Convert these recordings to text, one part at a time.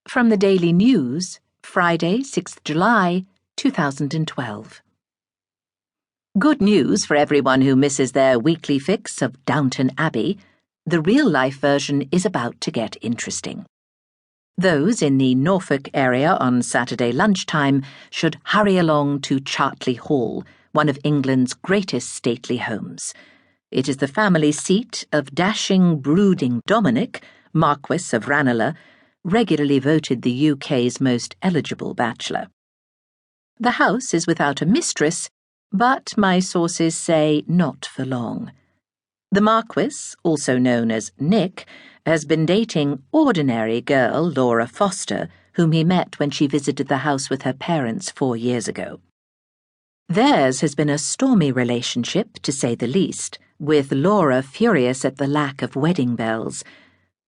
From the Daily News, Friday, 6th July, 2012. Good news for everyone who misses their weekly fix of Downton Abbey. The real-life version is about to get interesting. Those in the Norfolk area on Saturday lunchtime should hurry along to Chartley Hall, one of England's greatest stately homes. It is the family seat of dashing, brooding Dominic, Marquess of Ranelagh, regularly voted the UK's most eligible bachelor. The house is without a mistress, but my sources say not for long. The Marquess, also known as Nick, has been dating ordinary girl Laura Foster, whom he met when she visited the house with her parents 4 years ago. Theirs has been a stormy relationship, to say the least, with Laura furious at the lack of wedding bells.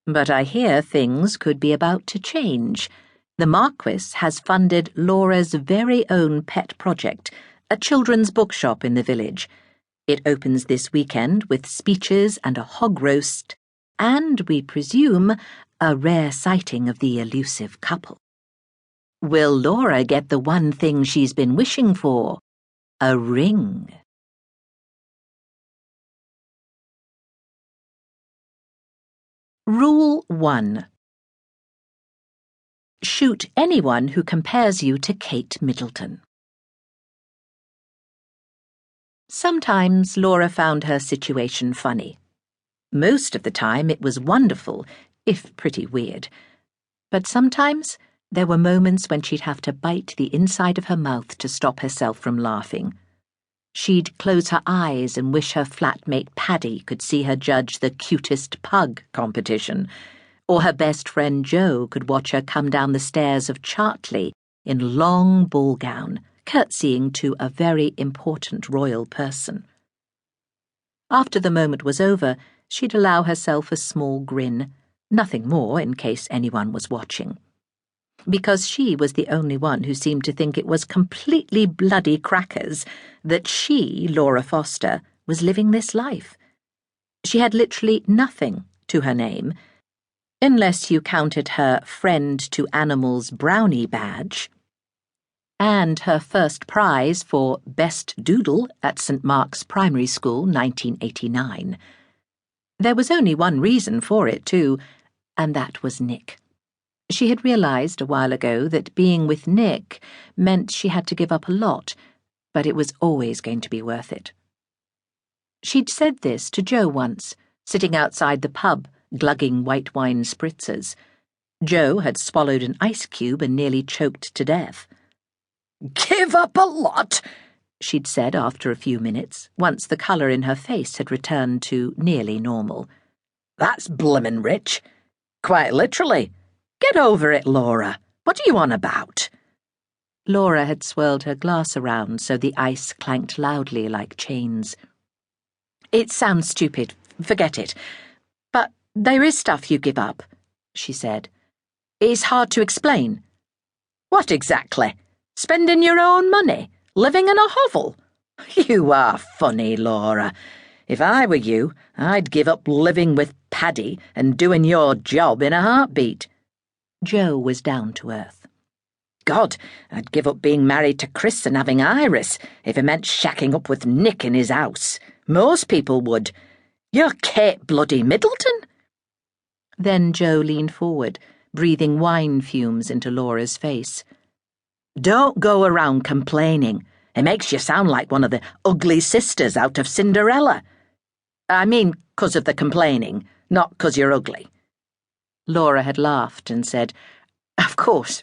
But I hear things could be about to change. The Marquess has funded Laura's very own pet project, a children's bookshop in the village. It opens this weekend with speeches and a hog roast, and, we presume, a rare sighting of the elusive couple. Will Laura get the one thing she's been wishing for? A ring. Rule 1. Shoot anyone who compares you to Kate Middleton. Sometimes Laura found her situation funny. Most of the time it was wonderful, if pretty weird. But sometimes there were moments when she'd have to bite the inside of her mouth to stop herself from laughing. She'd close her eyes and wish her flatmate Paddy could see her judge the cutest pug competition, or her best friend Jo could watch her come down the stairs of Chartley in long ball gown, curtsying to a very important royal person. After the moment was over, she'd allow herself a small grin, nothing more in case anyone was watching. Because she was the only one who seemed to think it was completely bloody crackers that she, Laura Foster, was living this life. She had literally nothing to her name, unless you counted her Friend to Animals Brownie badge, and her first prize for Best Doodle at St. Mark's Primary School, 1989. There was only one reason for it, too, and that was Nick. She had realized a while ago that being with Nick meant she had to give up a lot, but it was always going to be worth it. She'd said this to Jo once, sitting outside the pub, glugging white wine spritzers. Jo had swallowed an ice cube and nearly choked to death. "Give up a lot," she'd said after a few minutes, once the colour in her face had returned to nearly normal. "That's blimmin' rich. Quite literally. Get over it, Laura. What are you on about?" Laura had swirled her glass around so the ice clanked loudly like chains. "It sounds stupid. Forget it. But there is stuff you give up," she said. "It's hard to explain." "What exactly? Spending your own money? Living in a hovel? You are funny, Laura. If I were you, I'd give up living with Paddy and doing your job in a heartbeat." Jo was down to earth. "God, I'd give up being married to Chris and having Iris if it meant shacking up with Nick in his house. Most people would. You're Kate bloody Middleton." Then Jo leaned forward, breathing wine fumes into Laura's face. "Don't go around complaining. It makes you sound like one of the ugly sisters out of Cinderella. I mean, 'cause of the complaining, not 'cause you're ugly." Laura had laughed and said, "Of course.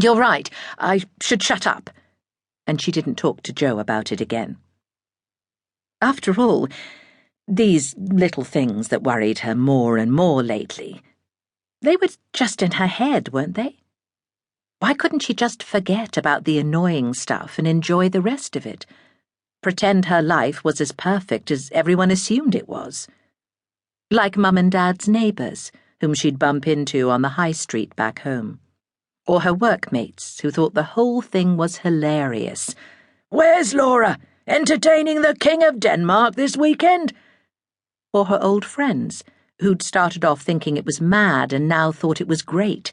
You're right. I should shut up." And she didn't talk to Jo about it again. After all, these little things that worried her more and more lately, they were just in her head, weren't they? Why couldn't she just forget about the annoying stuff and enjoy the rest of it? Pretend her life was as perfect as everyone assumed it was. Like Mum and Dad's neighbours, whom she'd bump into on the high street back home. Or her workmates, who thought the whole thing was hilarious. "Where's Laura? Entertaining the King of Denmark this weekend?" Or her old friends, who'd started off thinking it was mad and now thought it was great.